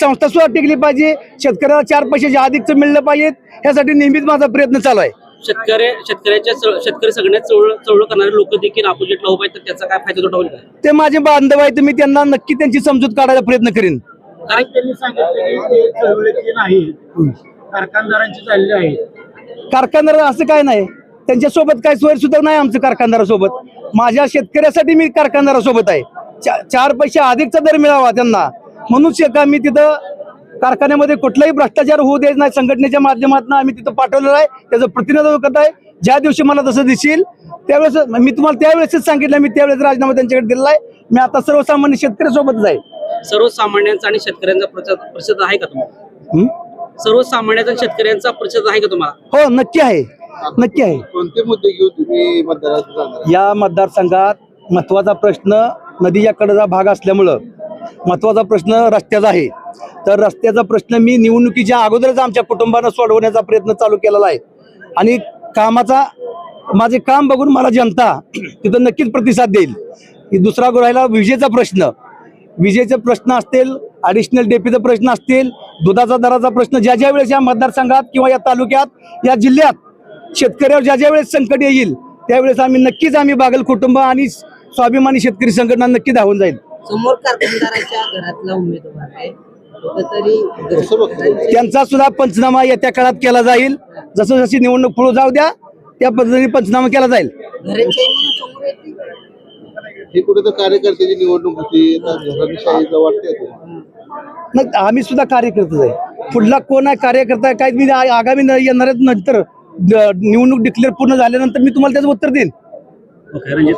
संस्था सुद्धा टिकली पाहिजे, शेतकऱ्याला 4 पैशाचे अधिकचं मिळलं पाहिजे, यासाठी नेहमीच माझा प्रयत्न चालू आहे. शेतकरी सगळ्यात चळवळ करणारे लोक देखील अपोजिटला उभे आहेत, तर त्याचा काय फायदा तोटा होईल का? ते माझे बांधव आहेत, मी त्यांना नक्की त्यांची समजूत काढायचा प्रयत्न करीन. कारण त्यांनी सांगितलं की ते चळवळीचे नाही, कारखानदारांची चालली आहे. कारखानदार असं काय नाही, त्यांच्यासोबत काय सोय सुद्धा नाही आमचं कारखानदारासोबत. माझ्या शेतकऱ्यासाठी मी कारखानदारासोबत आहे. 4 पैसे अधिकचा दर मिळावा त्यांना, म्हणून मी तिथं कारखान्यामध्ये कुठलाही भ्रष्टाचार होऊ देत नाही. संघटनेच्या माध्यमातून आम्ही तिथं पाठवलेलं आहे, त्याचं प्रतिनिधित्व करत आहे. ज्या दिवशी मला तसं दिसेल त्यावेळेस मी तुम्हाला त्यावेळेसच सांगितलं, मी त्यावेळेस राजीनामा त्यांच्याकडे दिलेला आहे. मी आता सर्वसामान्य शेतकऱ्यासोबतच आहे. सर्वसामान्यांचा आणि शेतकऱ्यांचा परिषद आहे का तुम्हाला? सर्वसामान्यांचा आणि शेतकऱ्यांचा परिषद आहे का तुम्हाला? हो, नक्की आहे, नक्की आहे. कोणते मुद्दे घेऊन तुम्ही मतदारात या मतदारसंघात महत्वाचा प्रश्न नदीच्या कडेचा भाग असल्यामुळं महत्वाचा प्रश्न रस्त्याचा आहे. तर रस्त्याचा प्रश्न मी निवडणुकीच्या अगोदरच आमच्या कुटुंबानं सोडवण्याचा प्रयत्न चालू केलेला आहे. आणि माझे काम बघून मला जनता तिथं नक्कीच प्रतिसाद देईल. दुसरा राहिला विजेचा प्रश्न असतील, ॲडिशनल डेपीचा प्रश्न असतील, दुधाचा दराचा प्रश्न, ज्या वेळेस या मतदारसंघात किंवा या तालुक्यात, या जिल्ह्यात शेतकऱ्यावर ज्या वेळेस संकट येईल त्यावेळेस आम्ही बागल कुटुंब आणि स्वाभिमानी शेतकरी संघटना नक्की धावून जाईल. समोर कारखानदाराच्या घरातला उमेदवार आहे, कुठेतरी त्यांचा सुद्धा पंचनामा येत्या काळात केला जाईल. जसं जशी निवडणूक पुढे जाऊ द्या, त्या पद्धतीने पंचनामा केला जाईल. घरांच्या समोर येते. ही कुठे तर कार्यकर्त्याची निवडणूक होती, घराणेशाहीचं वाटते. मग आम्ही सुद्धा कार्यकर्तेच आहे. पुढला कोण आहे कार्यकर्ता काय मी आगामी येणाऱ्या नंतर निवडणूक डिक्लेअर पूर्ण झाल्यानंतर मी तुम्हाला त्याचं उत्तर देईन. ओके रणजित.